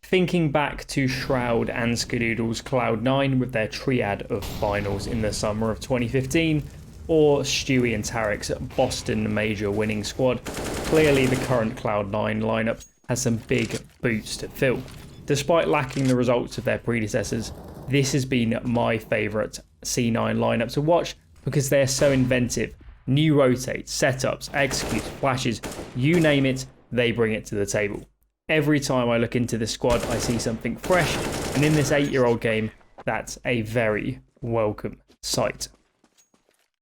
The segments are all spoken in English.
Thinking back to Shroud and Skadoodle's Cloud9 with their triad of finals in the summer of 2015, or Stewie and Tarek's Boston Major winning squad, clearly the current Cloud9 lineup has some big boots to fill. Despite lacking the results of their predecessors, this has been my favourite C9 lineup to watch because they're so inventive. New rotates, setups, executes, flashes, you name it, they bring it to the table. Every time I look into this squad, I see something fresh, and in this 8-year-old game, that's a very welcome sight.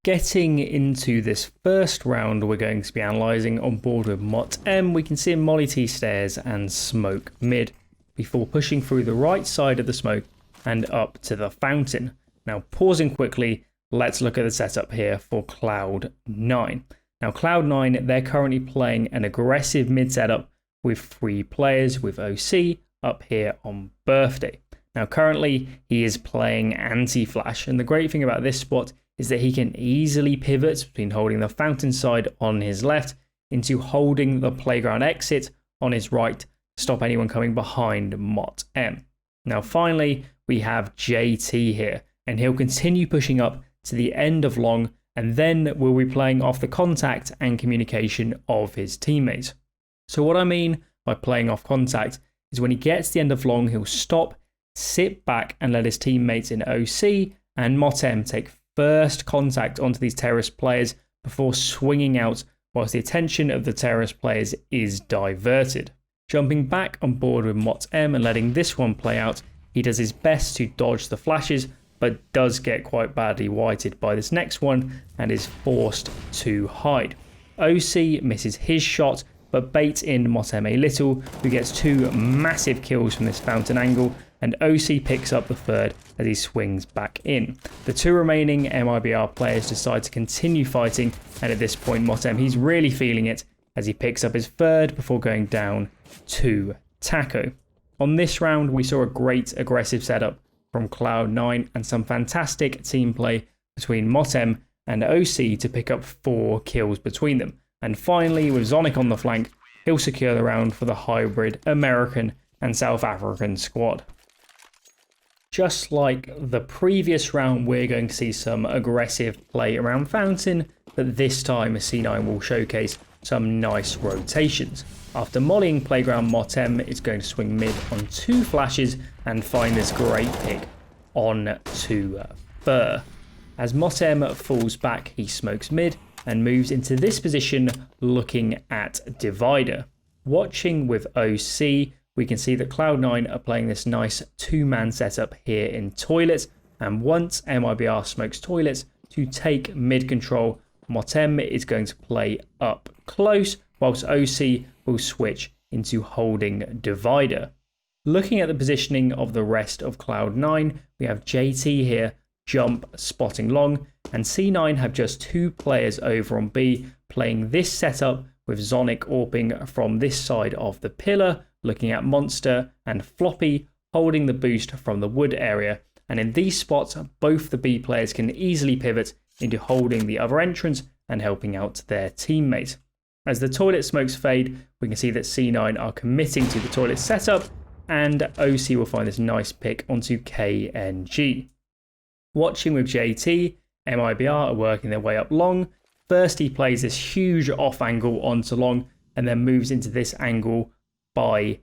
Getting into this first round, we're going to be analysing on board with Mot M. We can see him Molly T stairs and smoke mid before pushing through the right side of the smoke and up to the fountain. Now, pausing quickly, let's look at the setup here for Cloud9. Now, Cloud9, they're currently playing an aggressive mid setup with 3 players with OC up here on birthday. Now, currently, he is playing anti-flash, and the great thing about this spot is that he can easily pivot between holding the fountain side on his left into holding the playground exit on his right to stop anyone coming behind Mot M. Now, finally, we have JT here, and he'll continue pushing up to the end of long, and then we'll be playing off the contact and communication of his teammates. So what I mean by playing off contact is when he gets to the end of long, he'll stop, sit back and let his teammates in OC and Mot M take first contact onto these terrorist players before swinging out whilst the attention of the terrorist players is diverted. Jumping back on board with Mot M and letting this one play out, he does his best to dodge the flashes, but does get quite badly whited by this next one and is forced to hide. OC misses his shot, but baits in Mot M a little, who gets 2 massive kills from this fountain angle, and OC picks up the third as he swings back in. The 2 remaining MIBR players decide to continue fighting, and at this point Mot M, he's really feeling it as he picks up his third before going down to Taco. On this round, we saw a great aggressive setup from Cloud9 and some fantastic team play between Mot M and OC to pick up 4 kills between them. And finally, with Zonic on the flank, he'll secure the round for the hybrid American and South African squad. Just like the previous round, we're going to see some aggressive play around fountain, but this time C9 will showcase some nice rotations. After mollying playground, Mot M is going to swing mid on 2 flashes and find this great pick on to Fur. As Mot M falls back, he smokes mid and moves into this position looking at Divider. Watching with OC, we can see that Cloud9 are playing this nice 2-man setup here in toilets, and once MIBR smokes toilets to take mid control, Mot M is going to play up close, whilst OC will switch into holding Divider. Looking at the positioning of the rest of Cloud9, we have JT here, jump, spotting long, and C9 have just 2 players over on B, playing this setup with Zonic AWPing from this side of the pillar, looking at Monster, and Floppy holding the boost from the wood area. And in these spots, both the B players can easily pivot into holding the other entrance and helping out their teammate. As the toilet smokes fade, we can see that C9 are committing to the toilet setup, and OC will find this nice pick onto KNG. Watching with JT, MIBR are working their way up long. First he plays this huge off angle onto long and then moves into this angle by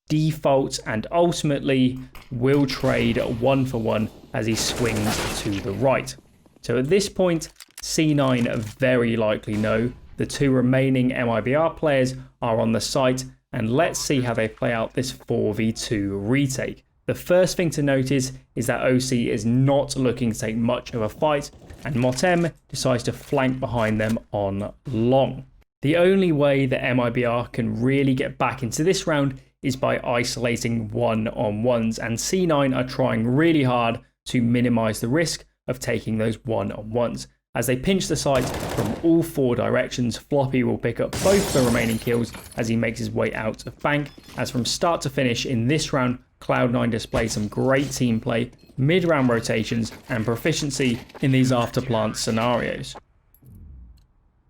default and ultimately will trade 1 for 1 as he swings to the right. So at this point, C9 very likely know the 2 remaining MIBR players are on the site, and let's see how they play out this 4v2 retake. The first thing to notice is that OC is not looking to take much of a fight, and Mot M decides to flank behind them on long. The only way that MIBR can really get back into this round is by isolating one-on-ones, and C9 are trying really hard to minimize the risk of taking those one-on-ones. As they pinch the site from all 4 directions, Floppy will pick up both the remaining kills as he makes his way out of bank. As from start to finish in this round, Cloud9 displays some great team play, mid-round rotations, and proficiency in these afterplant scenarios.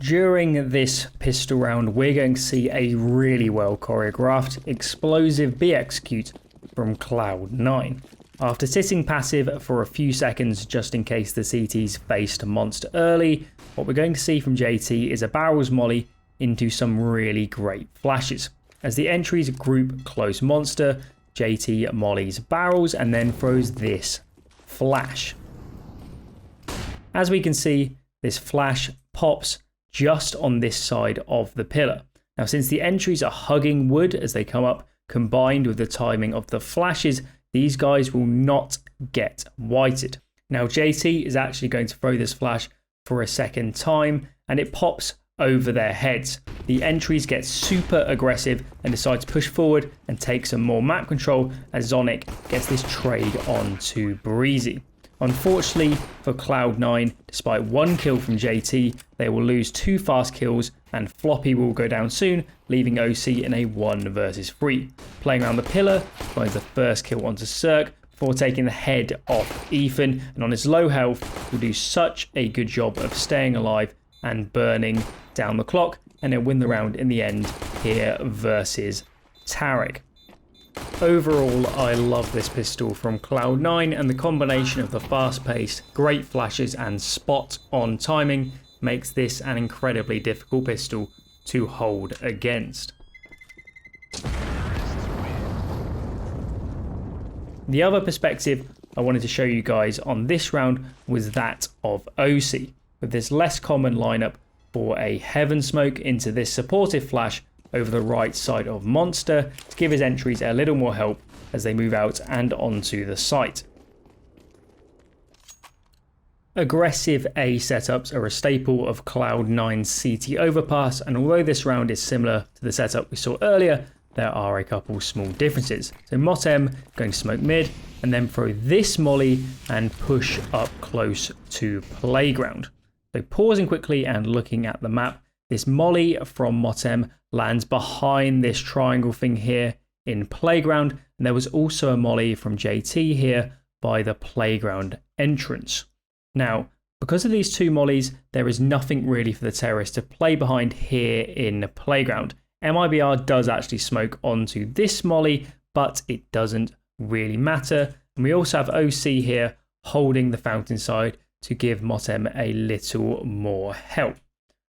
During this pistol round, we're going to see a really well choreographed, explosive B execute from Cloud9. After sitting passive for a few seconds just in case the CTs faced Monster early, what we're going to see from JT is a barrels molly into some really great flashes. As the entries group close Monster, JT mollies barrels and then throws this flash. As we can see, this flash pops just on this side of the pillar. Now, since the entries are hugging wood as they come up, combined with the timing of the flashes, these guys will not get whited. Now, JT is actually going to throw this flash for a second time, and it pops over their heads. The entries get super aggressive and decide to push forward and take some more map control as Zonic gets this trade onto Breezy. Unfortunately for Cloud9, despite one kill from JT, they will lose 2 fast kills and Floppy will go down soon, leaving OC in a 1 versus 3. Playing around the pillar, finds the first kill onto Cirque before taking the head off Ethan, and on his low health will do such a good job of staying alive and burning down the clock, and they'll win the round in the end here versus Tarek. Overall, I love this pistol from Cloud9, and the combination of the fast pace, great flashes and spot on timing makes this an incredibly difficult pistol to hold against. The other perspective I wanted to show you guys on this round was that of OC, with this less common lineup for a Heaven Smoke into this supportive flash over the right side of Monster to give his entries a little more help as they move out and onto the site. Aggressive A setups are a staple of Cloud9's CT Overpass, and although this round is similar to the setup we saw earlier, there are a couple small differences. So Motem going to smoke mid and then throw this molly and push up close to Playground. So pausing quickly and looking at the map, this molly from Motem lands behind this triangle thing here in Playground, and there was also a molly from JT here by the Playground entrance. Now, because of these 2 mollies, there is nothing really for the terrorists to play behind here in Playground. MIBR does actually smoke onto this molly, but it doesn't really matter. And we also have OC here holding the fountain side to give Motem a little more help.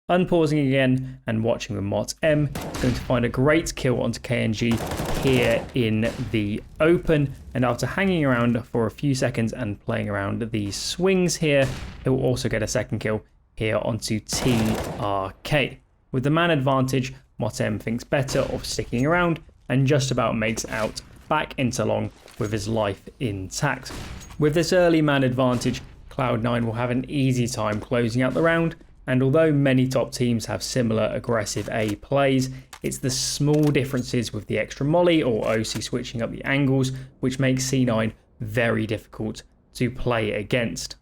Unpausing again and watching with Motem, going to find a great kill onto KNG here in the open, and after hanging around for a few seconds and playing around these swings here, he will also get a second kill here onto TRK. With the man advantage, Motem thinks better of sticking around and just about makes out back into long with his life intact. With this early man advantage, Cloud9 will have an easy time closing out the round, and although many top teams have similar aggressive A plays, it's the small differences with the extra molly or OC switching up the angles which makes C9 very difficult to play against.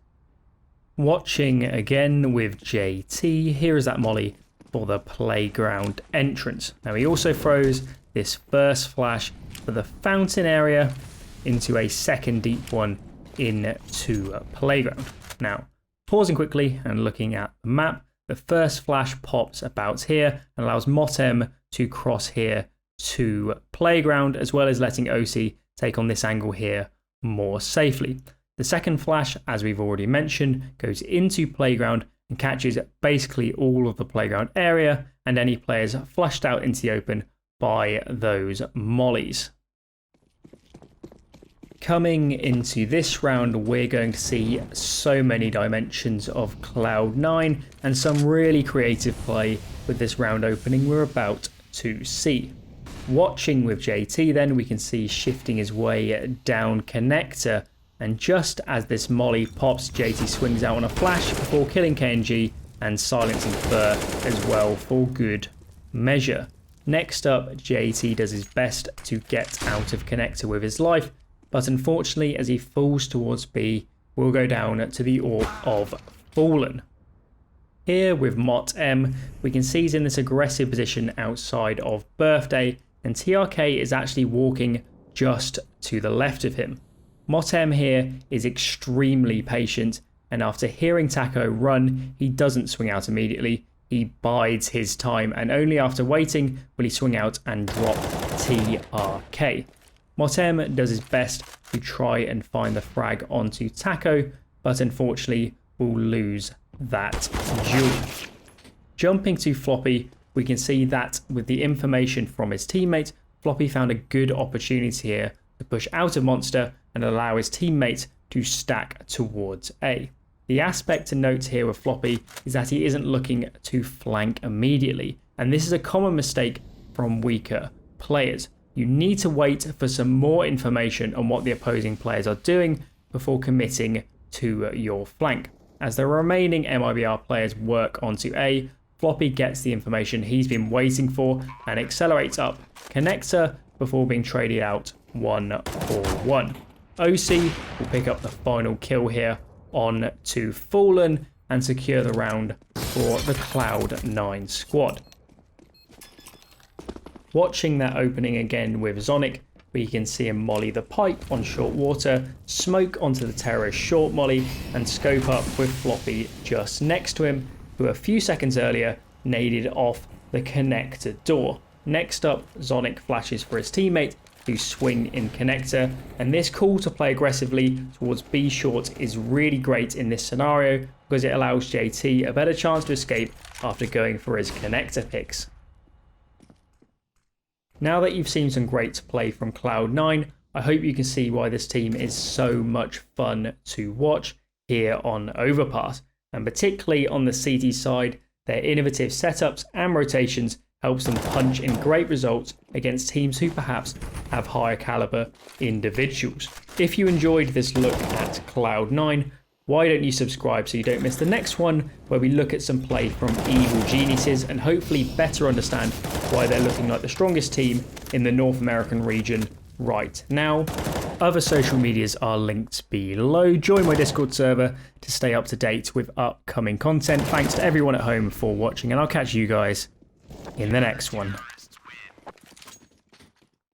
Watching again with JT, here is that molly for the Playground entrance. Now he also throws this first flash for the fountain area into a second deep one into Playground. Now, pausing quickly and looking at the map, the first flash pops about here and allows Motem to cross here to Playground, as well as letting OC take on this angle here more safely. The second flash, as we've already mentioned, goes into Playground and catches basically all of the Playground area and any players flushed out into the open by those mollies. Coming into this round, we're going to see so many dimensions of Cloud9 and some really creative play with this round opening we're about to see. Watching with JT then, we can see shifting his way down connector, and just as this molly pops, JT swings out on a flash before killing KNG and silencing Fur as well for good measure. Next up, JT does his best to get out of connector with his life, but unfortunately as he falls towards B, will go down to the Orb of Fallen. Here with Motem, we can see he's in this aggressive position outside of Birthday, and TRK is actually walking just to the left of him. Motem here is extremely patient, and after hearing Taco run, he doesn't swing out immediately. He bides his time, and only after waiting will he swing out and drop TRK. Motem does his best to try and find the frag onto Taco, but unfortunately will lose that duel. Jumping to Floppy, we can see that with the information from his teammate, Floppy found a good opportunity here to push out of Monster and allow his teammate to stack towards A. The aspect to note here with Floppy is that he isn't looking to flank immediately, and this is a common mistake from weaker players. You need to wait for some more information on what the opposing players are doing before committing to your flank. As the remaining MIBR players work onto A, Floppy gets the information he's been waiting for and accelerates up Connector before being traded out 1-for-1. OC will pick up the final kill here on to Fallen and secure the round for the Cloud9 squad. Watching that opening again with Zonic, we can see him molly the pipe on short water, smoke onto the terrorist short molly, and scope up with Floppy just next to him, who a few seconds earlier naded off the connector door. Next up, Zonic flashes for his teammate to swing in connector, and this call to play aggressively towards B short is really great in this scenario because it allows JT a better chance to escape after going for his connector picks. Now that you've seen some great play from Cloud9, I hope you can see why this team is so much fun to watch here on Overpass, and particularly on the CT side, their innovative setups and rotations helps them punch in great results against teams who perhaps have higher caliber individuals. If you enjoyed this look at Cloud9, why don't you subscribe so you don't miss the next one, where we look at some play from Evil Geniuses and hopefully better understand why they're looking like the strongest team in the North American region right now. Other social medias are linked below. Join my Discord server to stay up to date with upcoming content. Thanks to everyone at home for watching, and I'll catch you guys in the next one.